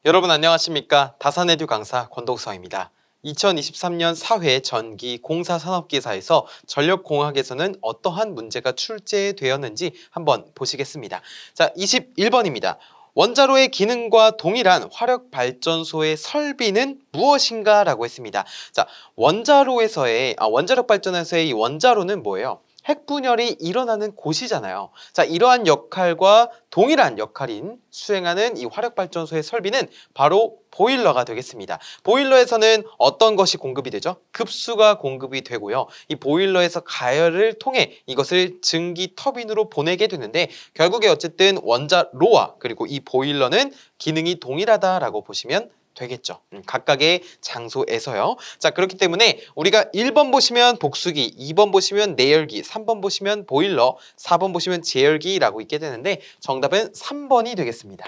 여러분 안녕하십니까? 다산에듀 강사 권동성입니다. 2023년 사회 전기 공사 산업기사에서 전력공학에서는 어떠한 문제가 출제되었는지 한번 보시겠습니다. 자, 21번입니다. 원자로의 기능과 동일한 화력발전소의 설비는 무엇인가? 라고 했습니다. 자, 원자력 발전에서의 이 원자로는 뭐예요? 핵분열이 일어나는 곳이잖아요. 자, 이러한 역할과 동일한 역할인 수행하는 이 화력발전소의 설비는 바로 보일러가 되겠습니다. 보일러에서는 어떤 것이 공급이 되죠? 급수가 공급이 되고요. 이 보일러에서 가열을 통해 이것을 증기 터빈으로 보내게 되는데 결국에 어쨌든 원자로와 그리고 이 보일러는 기능이 동일하다라고 보시면 되겠죠. 각각의 장소에서요. 자, 그렇기 때문에 우리가 1번 보시면 복수기, 2번 보시면 내열기, 3번 보시면 보일러, 4번 보시면 제열기라고 있게 되는데 정답은 3번이 되겠습니다.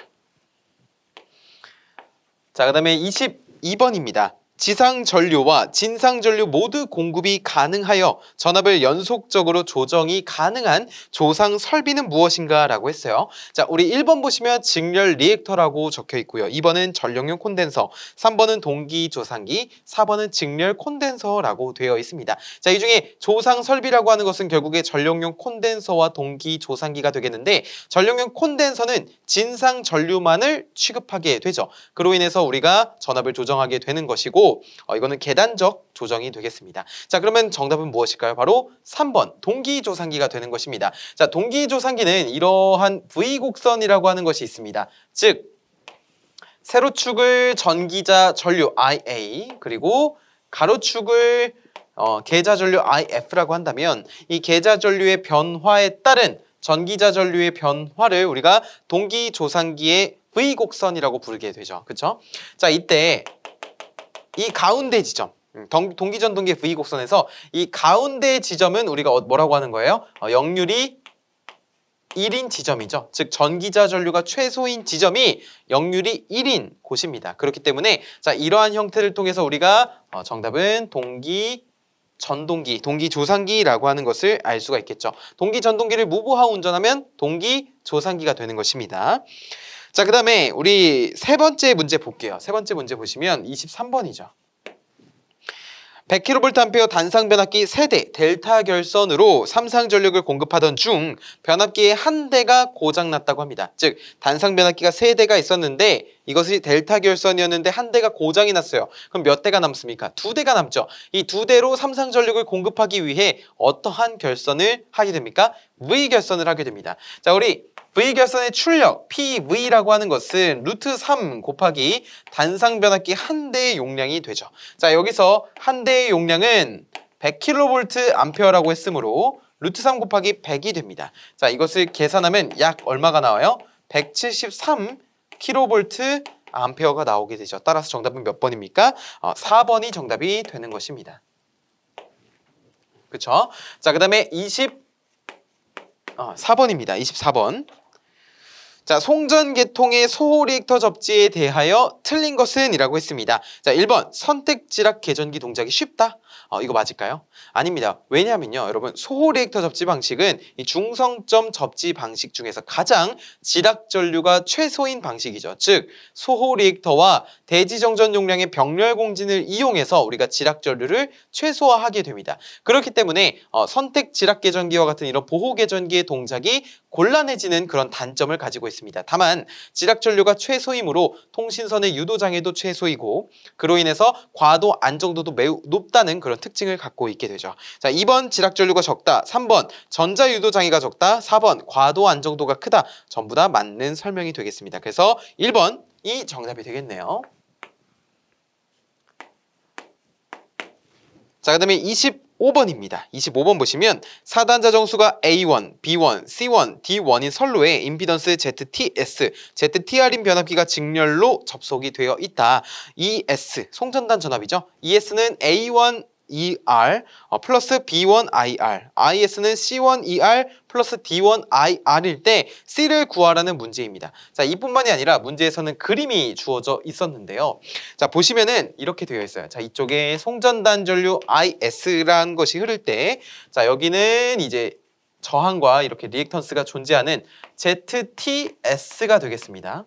자, 그 다음에 22번입니다. 지상전류와 진상전류 모두 공급이 가능하여 전압을 연속적으로 조정이 가능한 조상 설비는 무엇인가 라고 했어요. 자, 우리 1번 보시면 직렬 리액터라고 적혀 있고요. 2번은 전력용 콘덴서, 3번은 동기 조상기, 4번은 직렬 콘덴서라고 되어 있습니다. 자, 이 중에 조상 설비라고 하는 것은 결국에 전력용 콘덴서와 동기 조상기가 되겠는데 전력용 콘덴서는 진상 전류만을 취급하게 되죠. 그로 인해서 우리가 전압을 조정하게 되는 것이고 이거는 계단적 조정이 되겠습니다. 자, 그러면 정답은 무엇일까요? 바로 3번 동기조상기가 되는 것입니다. 자, 동기조상기는 이러한 V곡선이라고 하는 것이 있습니다. 즉 세로축을 전기자 전류 IA 그리고 가로축을 계자 전류 IF라고 한다면 이 계자 전류의 변화에 따른 전기자 전류의 변화를 우리가 동기조상기의 V곡선이라고 부르게 되죠. 그렇죠? 자, 이때 이 가운데 지점, 동기전동기의 V곡선에서 이 가운데 지점은 우리가 뭐라고 하는 거예요? 역률이 1인 지점이죠. 즉 전기자 전류가 최소인 지점이 역률이 1인 곳입니다. 그렇기 때문에 자, 이러한 형태를 통해서 우리가 정답은 전동기, 동기조상기라고 하는 것을 알 수가 있겠죠. 동기전동기를 무보하고 운전하면 동기조상기가 되는 것입니다. 자, 그 다음에 우리 세 번째 문제 볼게요. 세 번째 문제 보시면 23번이죠. 100kVA 단상 변압기 3대 델타 결선으로 삼상 전력을 공급하던 중 변압기의 한 대가 고장났다고 합니다. 즉 단상 변압기가 3대가 있었는데 이것이 델타 결선이었는데 한 대가 고장이 났어요. 그럼 몇 대가 남습니까? 2대가 남죠. 이 2대로 삼상 전력을 공급하기 위해 어떠한 결선을 하게 됩니까? V 결선을 하게 됩니다. 자, 우리 V결선의 출력 PV라고 하는 것은 루트 3 곱하기 단상 변압기 한 대의 용량이 되죠. 자, 여기서 한 대의 용량은 100kVA라고 했으므로 루트 3 곱하기 100이 됩니다. 자, 이것을 계산하면 약 얼마가 나와요? 173kVA가 나오게 되죠. 따라서 정답은 몇 번입니까? 4번이 정답이 되는 것입니다. 그렇죠? 자, 그 다음에 4번입니다. 24번. 자, 송전계통의 소호 리액터 접지에 대하여 틀린 것은 이라고 했습니다. 자, 1번 선택 지락 계전기 동작이 쉽다. 이거 맞을까요? 아닙니다. 왜냐하면요, 여러분 소호 리액터 접지 방식은 이 중성점 접지 방식 중에서 가장 지락 전류가 최소인 방식이죠. 즉 소호 리액터와 대지정전 용량의 병렬 공진을 이용해서 우리가 지락 전류를 최소화하게 됩니다. 그렇기 때문에 선택 지락 계전기와 같은 이런 보호 계전기의 동작이 곤란해지는 그런 단점을 가지고 있습니다. 다만 지락 전류가 최소이므로 통신선의 유도 장애도 최소이고 그로 인해서 과도 안정도도 매우 높다는 그런 특징을 갖고 있게 되죠. 자, 2번 지락 전류가 적다, 3번 전자 유도 장애가 적다, 4번 과도 안정도가 크다. 전부 다 맞는 설명이 되겠습니다. 그래서 1번이 정답이 되겠네요. 자, 그 다음에 25번입니다. 25번 보시면 4단자 정수가 A1, B1, C1, D1인 선로에 임피던스 ZTS, ZTR인 변압기가 직렬로 접속이 되어 있다. ES, 송전단 전압이죠. ES는 A1, ER 플러스 B1 IR, IS는 C1 ER 플러스 D1 IR일 때 C를 구하라는 문제입니다. 자, 이뿐만이 아니라 문제에서는 그림이 주어져 있었는데요. 자, 보시면은 이렇게 되어 있어요. 자, 이쪽에 송전단 전류 IS라는 것이 흐를 때, 자, 여기는 이제 저항과 이렇게 리액턴스가 존재하는 ZTS가 되겠습니다.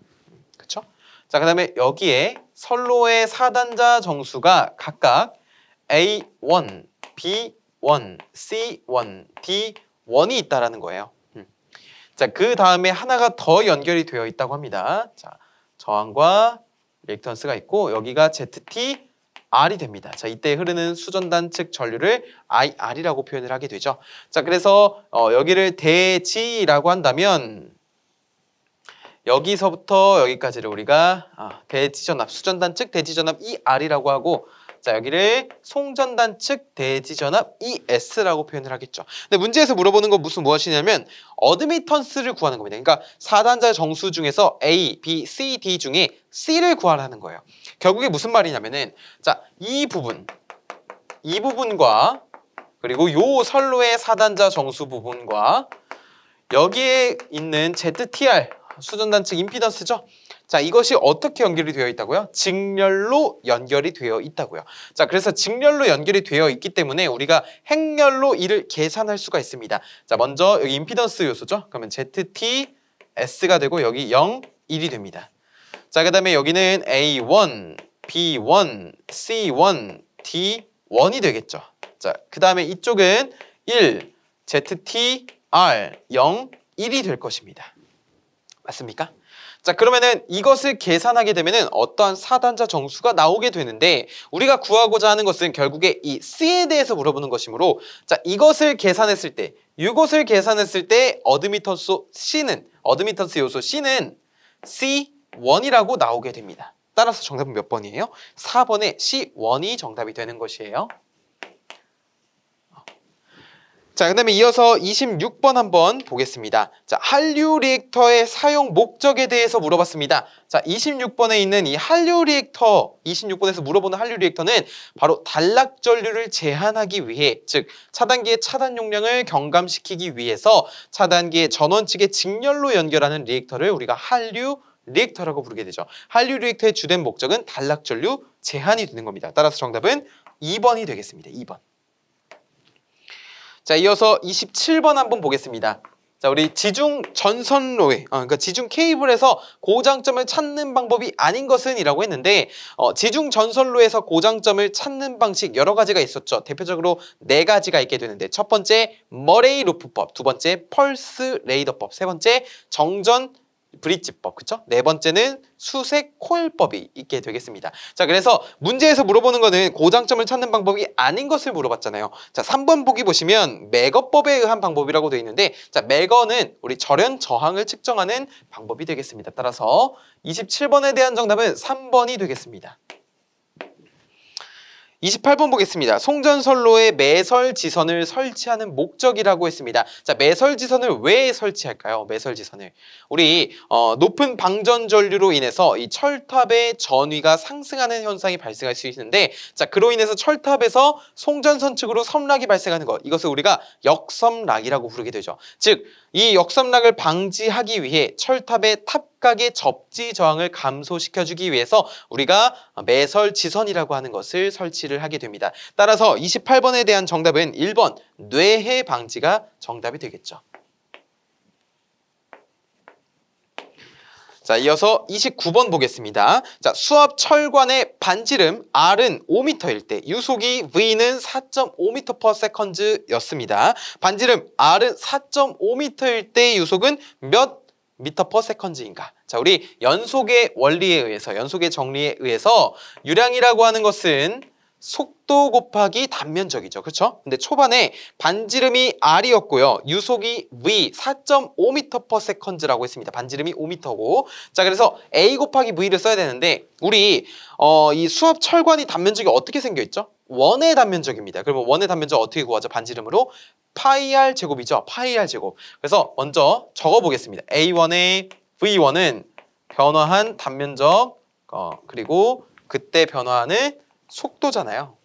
그렇죠? 자, 그 다음에 여기에 선로의 사단자 정수가 각각 A1, B1, C1, D1이 있다라는 거예요. 자, 그 다음에 하나가 더 연결이 되어 있다고 합니다. 자, 저항과 리액턴스가 있고 여기가 ZTR이 됩니다. 자, 이때 흐르는 수전단 측 전류를 IR이라고 표현을 하게 되죠. 자, 그래서 여기를 대지라고 한다면 여기서부터 여기까지를 우리가 대지전압, 수전단 측 대지전압 ER이라고 하고, 자, 여기를 송전단 측 대지전압 ES라고 표현을 하겠죠. 근데 문제에서 물어보는 건 무엇이냐면 어드미턴스를 구하는 겁니다. 그러니까 4단자 정수 중에서 A, B, C, D 중에 C를 구하라는 거예요. 결국에 무슨 말이냐면은, 자, 이 부분과 그리고 요 선로의 4단자 정수 부분과 여기에 있는 ZTR, 수전단 측 임피던스죠. 자, 이것이 어떻게 연결이 되어 있다고요? 직렬로 연결이 되어 있다고요. 자, 그래서 직렬로 연결이 되어 있기 때문에 우리가 행렬로 이를 계산할 수가 있습니다. 자, 먼저 여기 임피던스 요소죠. 그러면 ZTS가 되고 여기 0, 1이 됩니다. 자, 그 다음에 여기는 A1, B1, C1, D1이 되겠죠. 자, 그 다음에 이쪽은 1, ZTR, 0, 1이 될 것입니다. 맞습니까? 자, 그러면은 이것을 계산하게 되면은 어떠한 4단자 정수가 나오게 되는데, 우리가 구하고자 하는 것은 결국에 이 C에 대해서 물어보는 것이므로, 자, 이것을 계산했을 때, 이것을 계산했을 때 어드미턴스 요소 C는 C1이라고 나오게 됩니다. 따라서 정답은 몇 번이에요? 4번의 C1이 정답이 되는 것이에요. 자, 그 다음에 이어서 26번 한번 보겠습니다. 자, 한류 리액터의 사용 목적에 대해서 물어봤습니다. 자, 26번에 있는 이 한류 리액터, 26번에서 물어보는 한류 리액터는 바로 단락 전류를 제한하기 위해, 즉 차단기의 차단 용량을 경감시키기 위해서 차단기의 전원 측의 직렬로 연결하는 리액터를 우리가 한류 리액터라고 부르게 되죠. 한류 리액터의 주된 목적은 단락 전류 제한이 되는 겁니다. 따라서 정답은 2번이 되겠습니다. 2번. 자, 이어서 27번 한번 보겠습니다. 자, 우리 지중 전선로에, 그러니까 지중 케이블에서 고장점을 찾는 방법이 아닌 것은 이라고 했는데, 지중 전선로에서 고장점을 찾는 방식 여러 가지가 있었죠. 대표적으로 4가지가 있게 되는데, 첫 번째 머레이 루프법, 두 번째 펄스 레이더법, 세 번째 정전 브릿지법, 그쵸? 네 번째는 수색 코일법이 있게 되겠습니다. 자, 그래서 문제에서 물어보는 거는 고장점을 찾는 방법이 아닌 것을 물어봤잖아요. 자, 3번 보기 보시면 매거법에 의한 방법이라고 되어 있는데, 자, 매거는 우리 절연 저항을 측정하는 방법이 되겠습니다. 따라서 27번에 대한 정답은 3번이 되겠습니다. 28번 보겠습니다. 송전선로에 매설지선을 설치하는 목적이라고 했습니다. 자, 매설지선을 왜 설치할까요? 매설지선을. 우리 높은 방전 전류로 인해서 이 철탑의 전위가 상승하는 현상이 발생할 수 있는데, 자, 그로 인해서 철탑에서 송전선 측으로 섬락이 발생하는 것, 이것을 우리가 역섬락이라고 부르게 되죠. 즉, 이 역섬락을 방지하기 위해 철탑의 탑각의 접지 저항을 감소시켜주기 위해서 우리가 매설지선이라고 하는 것을 설치를 하게 됩니다. 따라서 28번에 대한 정답은 1번 뇌해 방지가 정답이 되겠죠. 자, 이어서 29번 보겠습니다. 자, 수압 철관의 반지름 R은 5m일 때 유속이 V는 4.5m/s 였습니다. 반지름 R은 4.5m일 때 유속은 몇 m/s인가? 자, 우리 연속의 원리에 의해서, 연속의 정리에 의해서 유량이라고 하는 것은 속도 곱하기 단면적이죠. 그렇죠? 근데 초반에 반지름이 R이었고요. 유속이 V 4.5m/s라고 했습니다. 반지름이 5m고. 자, 그래서 A 곱하기 V를 써야 되는데, 우리 이 수압 철관이 단면적이 어떻게 생겨 있죠? 원의 단면적입니다. 그러면 원의 단면적 어떻게 구하죠? 반지름으로 파이 R 제곱이죠. 파이 R 제곱. 그래서 먼저 적어 보겠습니다. A1의 V1은 변화한 단면적, 그리고 그때 변화하는 속도잖아요.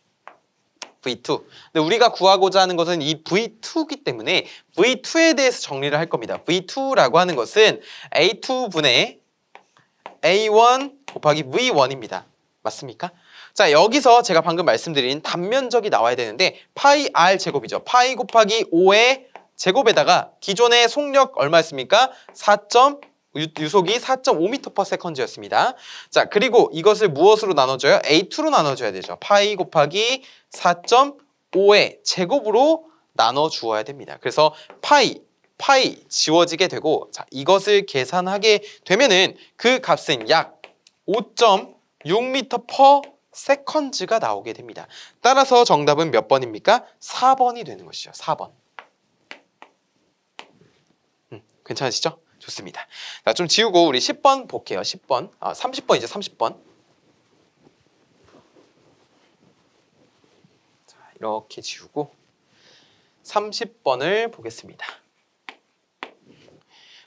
V2. 근데 우리가 구하고자 하는 것은 이 V2이기 때문에 V2에 대해서 정리를 할 겁니다. V2라고 하는 것은 A2분의 A1 곱하기 V1입니다. 맞습니까? 자, 여기서 제가 방금 말씀드린 단면적이 나와야 되는데 파이 R 제곱이죠. 파이 곱하기 5의 제곱에다가 기존의 속력 얼마였습니까? 유속이 4.5m/s였습니다. 자, 그리고 이것을 무엇으로 나눠줘요? A2로 나눠줘야 되죠. 파이 곱하기 4.5의 제곱으로 나눠주어야 됩니다. 그래서 파이 지워지게 되고, 자, 이것을 계산하게 되면은 그 값은 약 5.6m/s가 나오게 됩니다. 따라서 정답은 몇 번입니까? 4번이 되는 것이죠. 4번. 괜찮으시죠? 좋습니다. 자, 좀 지우고 우리 10번 볼게요. 10번. 30번이죠. 30번. 자, 이렇게 지우고 30번을 보겠습니다.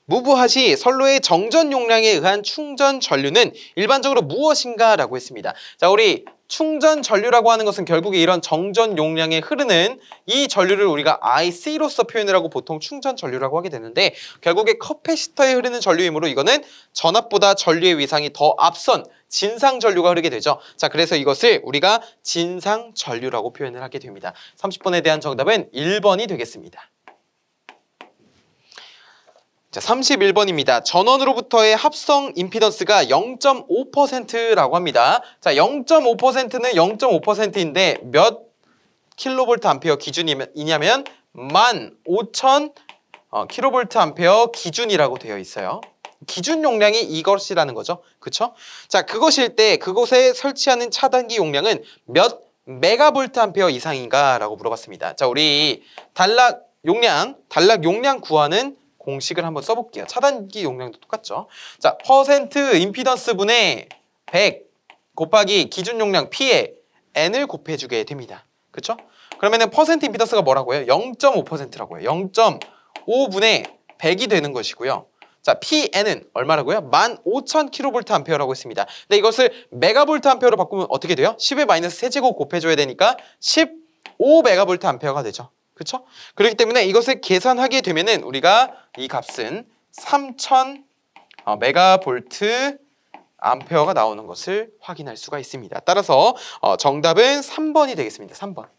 무브핫이 선로의 정전 용량에 의한 충전 전류는 일반적으로 무엇인가? 라고 했습니다. 자, 우리 충전 전류라고 하는 것은 결국에 이런 정전 용량에 흐르는 이 전류를 우리가 IC로서 표현을 하고 보통 충전 전류라고 하게 되는데, 결국에 커패시터에 흐르는 전류이므로 이거는 전압보다 전류의 위상이 더 앞선 진상 전류가 흐르게 되죠. 자, 그래서 이것을 우리가 진상 전류라고 표현을 하게 됩니다. 30번에 대한 정답은 1번이 되겠습니다. 자, 31번입니다. 전원으로부터의 합성 임피던스가 0.5%라고 합니다. 자, 0.5%는 0.5%인데 몇 킬로볼트 암페어 기준이냐면 15,000 킬로볼트 암페어 기준이라고 되어 있어요. 기준 용량이 이것이라는 거죠. 그렇죠? 자, 그것일 때 그곳에 설치하는 차단기 용량은 몇 메가볼트 암페어 이상인가? 라고 물어봤습니다. 자, 우리 단락 용량 구하는 공식을 한번 써볼게요. 차단기 용량도 똑같죠. 자, 퍼센트 임피던스 분의 100 곱하기 기준 용량 P에 N을 곱해주게 됩니다. 그렇죠? 그러면은 퍼센트 임피던스가 뭐라고요? 0.5%라고요. 0.5분의 100이 되는 것이고요. 자, PN은 얼마라고요? 15,000kVA라고 했습니다. 근데 이것을 메가볼트암페어로 바꾸면 어떻게 돼요? 10의 마이너스 세제곱 곱해줘야 되니까 15메가볼트암페어가 되죠. 그렇죠? 그렇기 때문에 이것을 계산하게 되면은 우리가 이 값은 3000 메가볼트 암페어가 나오는 것을 확인할 수가 있습니다. 따라서 정답은 3번이 되겠습니다. 3번.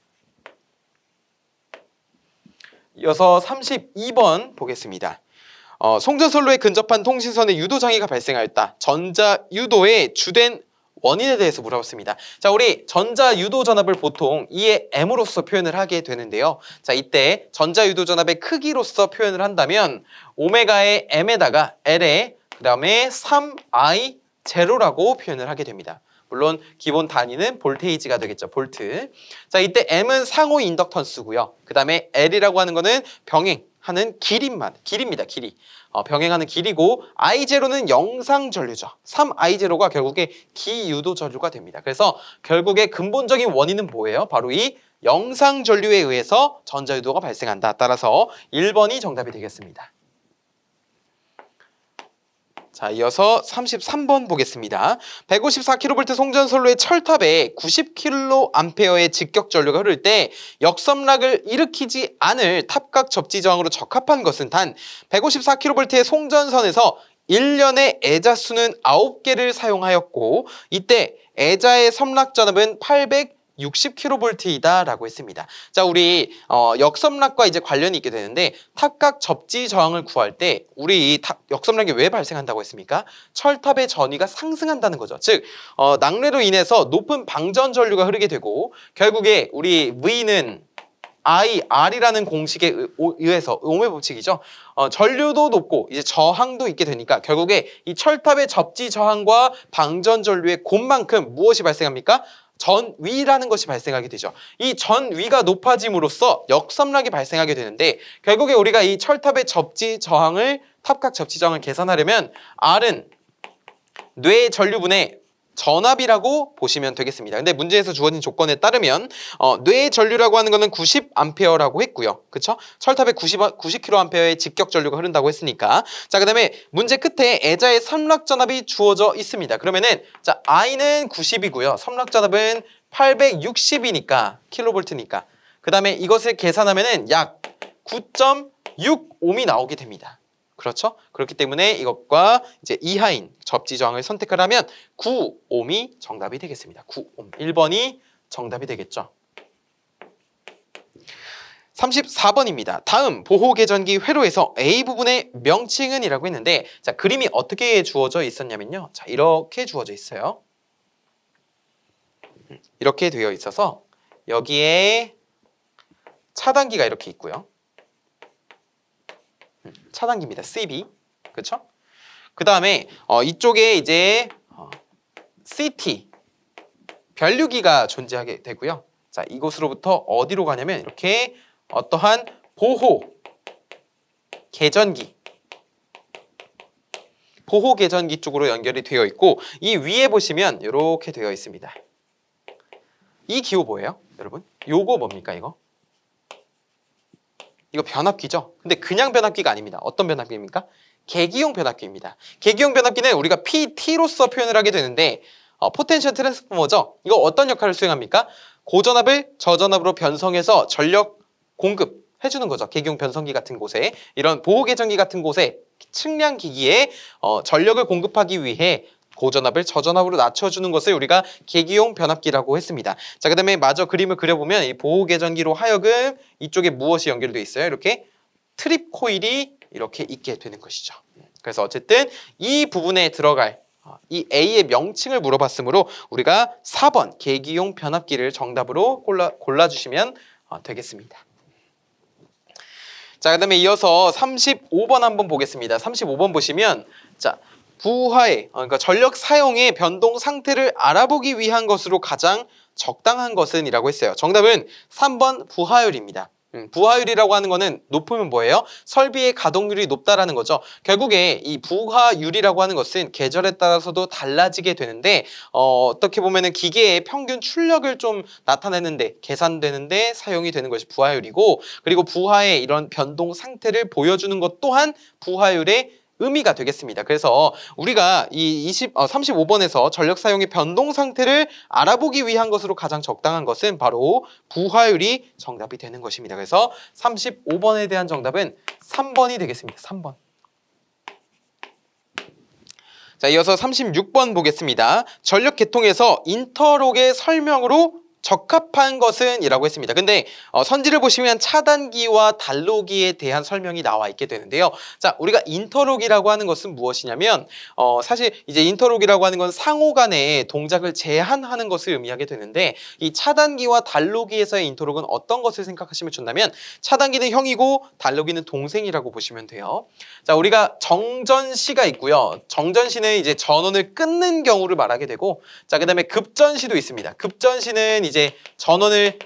이어서 32번 보겠습니다. 송전선로에 근접한 통신선에 유도장애가 발생하였다. 전자유도의 주된 원인에 대해서 물어봤습니다. 자, 우리 전자유도 전압을 보통 E의 M으로서 표현을 하게 되는데요. 자, 이때 전자유도 전압의 크기로서 표현을 한다면 오메가의 M에다가 L에 그다음에 3I 제로라고 표현을 하게 됩니다. 물론 기본 단위는 볼테이지가 되겠죠. 볼트. 자, 이때 M은 상호 인덕턴스고요. 그다음에 L이라고 하는 거는 병행하는 길입니다. 길이. 병행하는 길이고 I0는 영상 전류죠. 3I0가 결국에 기유도 전류가 됩니다. 그래서 결국에 근본적인 원인은 뭐예요? 바로 이 영상 전류에 의해서 전자유도가 발생한다. 따라서 1번이 정답이 되겠습니다. 자, 이어서 33번 보겠습니다. 154kV 송전선로의 철탑에 90kA의 직격 전류가 흐를 때 역섬락을 일으키지 않을 탑각 접지 저항으로 적합한 것은 단 154kV의 송전선에서 1년의 애자 수는 9개를 사용하였고 이때 애자의 섬락 전압은 860kV이다 라고 했습니다. 자, 우리 역섬락과 이제 관련이 있게 되는데 탑각 접지 저항을 구할 때 우리 역섬락이 왜 발생한다고 했습니까? 철탑의 전위가 상승한다는 거죠. 즉 낙뢰로 인해서 높은 방전 전류가 흐르게 되고 결국에 우리 V는 R이라는 공식에 의해서 오음의 법칙이죠. 전류도 높고 이제 저항도 있게 되니까 결국에 이 철탑의 접지 저항과 방전 전류의 곱만큼 무엇이 발생합니까? 전위라는 것이 발생하게 되죠. 이 전위가 높아짐으로써 역섬락이 발생하게 되는데 결국에 우리가 이 철탑의 접지 저항을 탑각 접지 저항을 계산하려면 R은 뇌 전류분의 전압이라고 보시면 되겠습니다. 근데 문제에서 주어진 조건에 따르면 뇌 전류라고 하는 거는 90A라고 했고요. 그쵸? 철탑에 90kA의 직격 전류가 흐른다고 했으니까. 자, 그다음에 문제 끝에 애자의 섬락 전압이 주어져 있습니다. 그러면은 자, I는 90이고요. 섬락 전압은 860이니까 킬로볼트니까. 그다음에 이것을 계산하면은 약 9.6ohm이 나오게 됩니다. 그렇죠? 그렇기 때문에 이것과 이제 이하인 접지 저항을 선택을 하면 9ohm이 정답이 되겠습니다. 9ohm. 1번이 정답이 되겠죠. 34번입니다. 다음 보호계전기 회로에서 A 부분의 명칭은 이라고 했는데 자, 그림이 어떻게 주어져 있었냐면요. 자, 이렇게 주어져 있어요. 이렇게 되어 있어서 여기에 차단기가 이렇게 있고요. 차단기입니다. CB. 그렇죠? 그 다음에 이쪽에 이제 CT 변류기가 존재하게 되고요. 자, 이곳으로부터 어디로 가냐면 이렇게 어떠한 보호 계전기 쪽으로 연결이 되어 있고 이 위에 보시면 이렇게 되어 있습니다. 이 기호 뭐예요? 여러분? 요거 뭡니까 이거? 이거 변압기죠? 근데 그냥 변압기가 아닙니다. 어떤 변압기입니까? 계기용 변압기입니다. 계기용 변압기는 우리가 PT로서 표현을 하게 되는데 포텐셜 트랜스포머죠? 이거 어떤 역할을 수행합니까? 고전압을 저전압으로 변성해서 전력 공급해주는 거죠. 계기용 변성기 같은 곳에 이런 보호계전기 같은 곳에 측량 기기에 전력을 공급하기 위해 고전압을 저전압으로 낮춰주는 것을 우리가 계기용 변압기라고 했습니다. 자, 그 다음에 마저 그림을 그려보면 이 보호계전기로 하여금 이쪽에 무엇이 연결되어 있어요? 이렇게 트립 코일이 이렇게 있게 되는 것이죠. 그래서 어쨌든 이 부분에 들어갈 이 A의 명칭을 물어봤으므로 우리가 4번 계기용 변압기를 정답으로 골라주시면 되겠습니다. 자, 그 다음에 이어서 35번 한번 보겠습니다. 35번 보시면 자, 부하의 그러니까 전력 사용의 변동 상태를 알아보기 위한 것으로 가장 적당한 것은 이라고 했어요. 정답은 3번 부하율입니다. 부하율이라고 하는 거는 높으면 뭐예요? 설비의 가동률이 높다라는 거죠. 결국에 이 부하율이라고 하는 것은 계절에 따라서도 달라지게 되는데 어떻게 보면은 기계의 평균 출력을 좀 나타내는데 계산되는데 사용이 되는 것이 부하율이고 그리고 부하의 이런 변동 상태를 보여주는 것 또한 부하율의 의미가 되겠습니다. 그래서 우리가 이 35번에서 전력 사용의 변동 상태를 알아보기 위한 것으로 가장 적당한 것은 바로 부하율이 정답이 되는 것입니다. 그래서 35번에 대한 정답은 3번이 되겠습니다. 3번. 자, 이어서 36번 보겠습니다. 전력 계통에서 인터록의 설명으로 적합한 것은 이라고 했습니다. 근데 선지를 보시면 차단기와 단로기에 대한 설명이 나와 있게 되는데요. 자, 우리가 인터록이라고 하는 것은 무엇이냐면 사실 이제 인터록이라고 하는 건 상호 간의 동작을 제한하는 것을 의미하게 되는데 이 차단기와 단로기에서의 인터록은 어떤 것을 생각하시면 좋냐면 차단기는 형이고 단로기는 동생이라고 보시면 돼요. 자, 우리가 정전시가 있고요. 정전시는 이제 전원을 끊는 경우를 말하게 되고 자, 그다음에 급전시도 있습니다. 급전시는 이제 전원을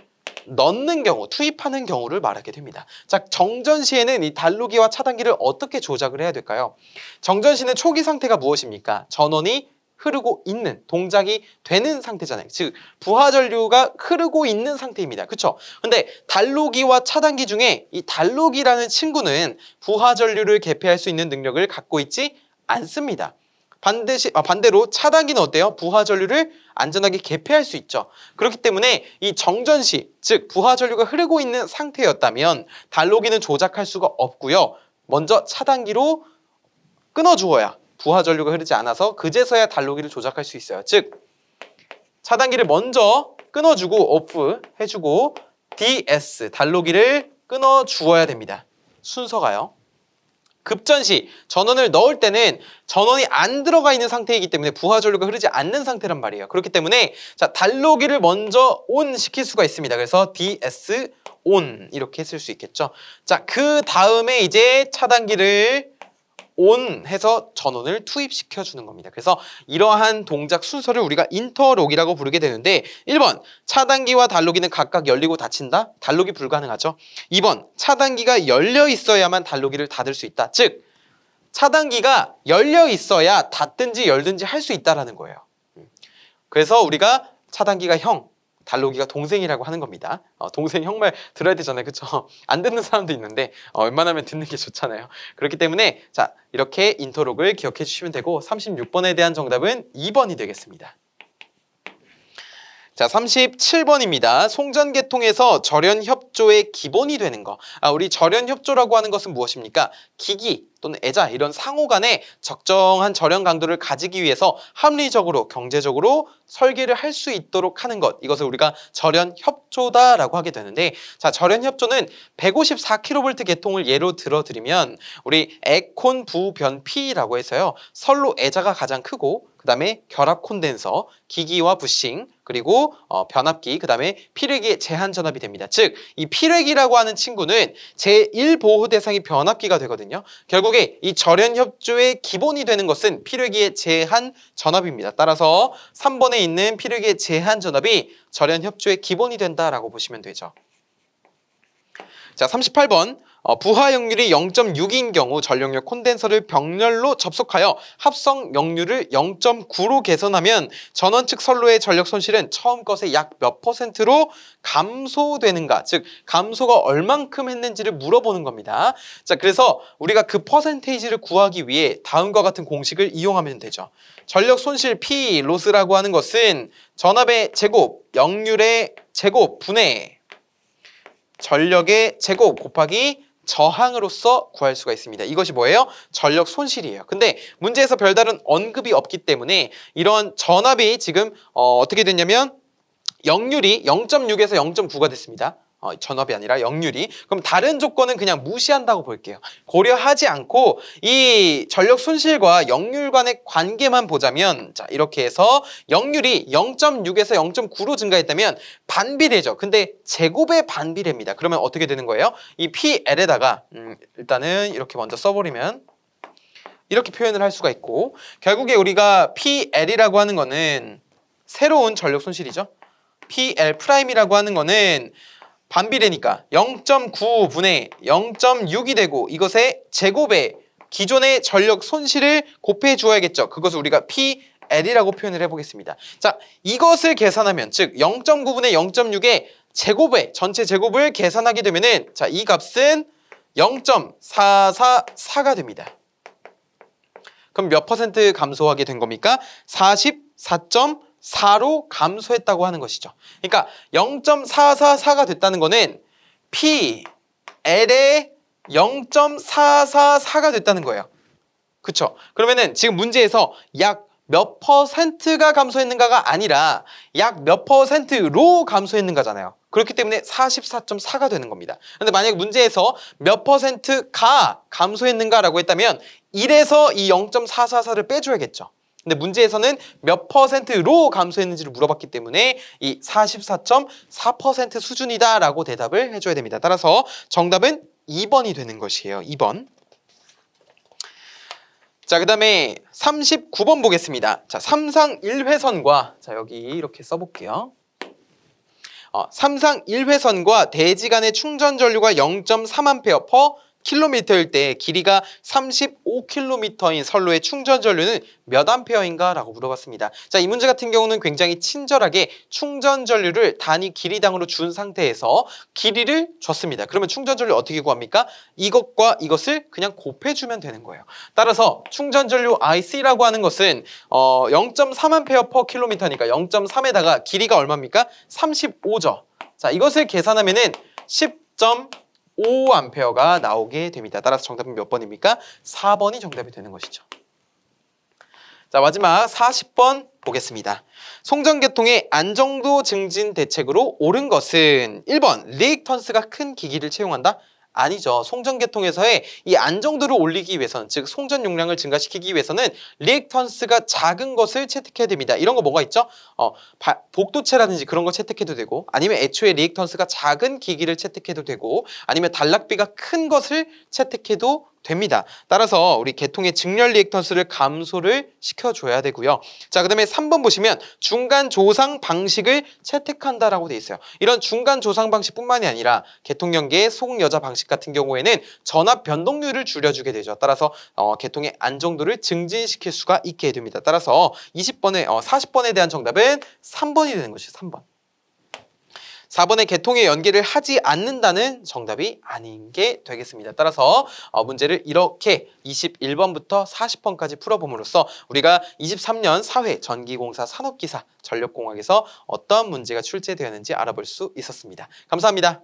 넣는 경우, 투입하는 경우를 말하게 됩니다. 자, 정전시에는 이 단로기와 차단기를 어떻게 조작을 해야 될까요? 정전시는 초기 상태가 무엇입니까? 전원이 흐르고 있는, 동작이 되는 상태잖아요. 즉, 부하전류가 흐르고 있는 상태입니다. 그렇죠? 근데 단로기와 차단기 중에 이 단로기라는 친구는 부하전류를 개폐할 수 있는 능력을 갖고 있지 않습니다. 반대로 차단기는 어때요? 부하전류를 안전하게 개폐할 수 있죠. 그렇기 때문에 이 정전시, 즉 부하전류가 흐르고 있는 상태였다면 단로기는 조작할 수가 없고요. 먼저 차단기로 끊어주어야 부하전류가 흐르지 않아서 그제서야 단로기를 조작할 수 있어요. 즉 차단기를 먼저 끊어주고 오프 해주고 DS, 단로기를 끊어주어야 됩니다. 순서가요. 급전시, 전원을 넣을 때는 전원이 안 들어가 있는 상태이기 때문에 부하전류가 흐르지 않는 상태란 말이에요. 그렇기 때문에 자, 단로기를 먼저 온 시킬 수가 있습니다. 그래서 DS ON 이렇게 쓸 수 있겠죠. 자, 그 다음에 이제 차단기를 ON 해서 전원을 투입시켜 주는 겁니다. 그래서 이러한 동작 순서를 우리가 인터록이라고 부르게 되는데 1번 차단기와 단로기는 각각 열리고 닫힌다? 단로기 불가능하죠. 2번 차단기가 열려 있어야만 단로기를 닫을 수 있다. 즉 차단기가 열려 있어야 닫든지 열든지 할 수 있다라는 거예요. 그래서 우리가 차단기가 형, 단로기가 동생이라고 하는 겁니다. 동생 형 말 들어야 되잖아요. 그렇죠? 안 듣는 사람도 있는데 웬만하면 듣는 게 좋잖아요. 그렇기 때문에 자, 이렇게 인터록을 기억해 주시면 되고 36번에 대한 정답은 2번이 되겠습니다. 자, 37번입니다. 송전계통에서 절연협조의 기본이 되는 거. 우리 절연협조라고 하는 것은 무엇입니까? 기기 또는 애자 이런 상호 간에 적정한 절연 강도를 가지기 위해서 합리적으로 경제적으로 설계를 할 수 있도록 하는 것. 이것을 우리가 절연협조다라고 하게 되는데, 자, 절연협조는 154kV 계통을 예로 들어드리면 우리 에콘 부변피라고 해서요. 선로 애자가 가장 크고 그 다음에 결합 콘덴서, 기기와 부싱, 그리고 변압기, 그 다음에 필회기의 제한 전압이 됩니다. 즉, 이 필회기라고 하는 친구는 제1보호 대상이 변압기가 되거든요. 결국에 이 절연협조의 기본이 되는 것은 필회기의 제한 전압입니다. 따라서 3번에 있는 필회기의 제한 전압이 절연협조의 기본이 된다라고 보시면 되죠. 자, 38번. 부하 역률이 0.6인 경우 전력력 콘덴서를 병렬로 접속하여 합성 역률을 0.9로 개선하면 전원 측 선로의 전력 손실은 처음 것의 약 몇 %로 감소되는가? 즉, 감소가 얼만큼 했는지를 물어보는 겁니다. 자, 그래서 우리가 그 퍼센테이지를 구하기 위해 다음과 같은 공식을 이용하면 되죠. 전력 손실 P 로스라고 하는 것은 전압의 제곱, 역률의 제곱 분의 전력의 제곱 곱하기 저항으로서 구할 수가 있습니다. 이것이 뭐예요? 전력 손실이에요. 근데 문제에서 별다른 언급이 없기 때문에 이런 전압이 지금 어떻게 됐냐면 역률이 0.6에서 0.9가 됐습니다. 전압이 아니라 역률이. 그럼 다른 조건은 그냥 무시한다고 볼게요. 고려하지 않고 이 전력 손실과 역률 간의 관계만 보자면, 자, 이렇게 해서 역률이 0.6에서 0.9로 증가했다면 반비례죠. 근데 제곱의 반비례입니다. 그러면 어떻게 되는 거예요? 이 PL에다가 일단은 이렇게 먼저 써버리면 이렇게 표현을 할 수가 있고, 결국에 우리가 PL이라고 하는 거는 새로운 전력 손실이죠. PL'이라고 하는 거는 반비례니까 0.9분의 0.6이 되고, 이것의 제곱에 기존의 전력 손실을 곱해 주어야겠죠. 그것을 우리가 PL이라고 표현을 해보겠습니다. 자, 이것을 계산하면, 즉 0.9분의 0.6의 제곱에 전체 제곱을 계산하게 되면은, 자, 이 값은 0.444가 됩니다. 그럼 몇 퍼센트 감소하게 된 겁니까? 44.4로 감소했다고 하는 것이죠. 그러니까 0.444가 됐다는 거는 PL의 0.444가 됐다는 거예요. 그쵸? 그러면은 지금 문제에서 약 몇 퍼센트가 감소했는가가 아니라 약 몇 퍼센트로 감소했는가잖아요. 그렇기 때문에 44.4가 되는 겁니다. 근데 만약에 문제에서 몇 퍼센트가 감소했는가라고 했다면 1에서 이 0.444를 빼줘야겠죠. 근데 문제에서는 몇 퍼센트로 감소했는지를 물어봤기 때문에 이 44.4% 수준이다라고 대답을 해줘야 됩니다. 따라서 정답은 2번이 되는 것이에요. 2번. 자, 그 다음에 39번 보겠습니다. 자, 삼상 1회선과, 자, 여기 이렇게 써볼게요. 삼상 1회선과 대지 간의 충전 전류가 0.3A per 킬로미터일 때 길이가 35km인 선로의 충전 전류는 몇 암페어인가? 라고 물어봤습니다. 자, 이 문제 같은 경우는 굉장히 친절하게 충전 전류를 단위 길이당으로 준 상태에서 길이를 줬습니다. 그러면 충전 전류 어떻게 구합니까? 이것과 이것을 그냥 곱해주면 되는 거예요. 따라서 충전 전류 IC라고 하는 것은 0.3A per 킬로미터니까 0.3에다가 길이가 얼마입니까? 35죠. 자, 이것을 계산하면은 10.5A가 나오게 됩니다. 따라서 정답은 몇 번입니까? 4번이 정답이 되는 것이죠. 자, 마지막 40번 보겠습니다. 송전계통의 안정도 증진 대책으로 옳은 것은 1번 리액턴스가 큰 기기를 채용한다? 아니죠. 송전계통에서의 이 안정도를 올리기 위해서는, 즉 송전 용량을 증가시키기 위해서는 리액턴스가 작은 것을 채택해야 됩니다. 이런 거 뭐가 있죠? 복도체라든지 그런 거 채택해도 되고, 아니면 애초에 리액턴스가 작은 기기를 채택해도 되고, 아니면 단락비가 큰 것을 채택해도 됩니다. 따라서 우리 계통의 직렬 리액턴스를 감소를 시켜줘야 되고요. 자, 그 다음에 3번 보시면 중간 조상 방식을 채택한다라고 돼 있어요. 이런 중간 조상 방식뿐만이 아니라 계통연계 소극여자 방식 같은 경우에는 전압 변동률을 줄여주게 되죠. 따라서 계통의 안정도를 증진시킬 수가 있게 됩니다. 따라서 40번에 대한 정답은 3번이 되는 것이죠. 3번. 4번의 개통의 연기를 하지 않는다는 정답이 아닌 게 되겠습니다. 따라서 문제를 이렇게 21번부터 40번까지 풀어봄으로써 우리가 23년 사회 전기공사 산업기사 전력공학에서 어떤 문제가 출제되었는지 알아볼 수 있었습니다. 감사합니다.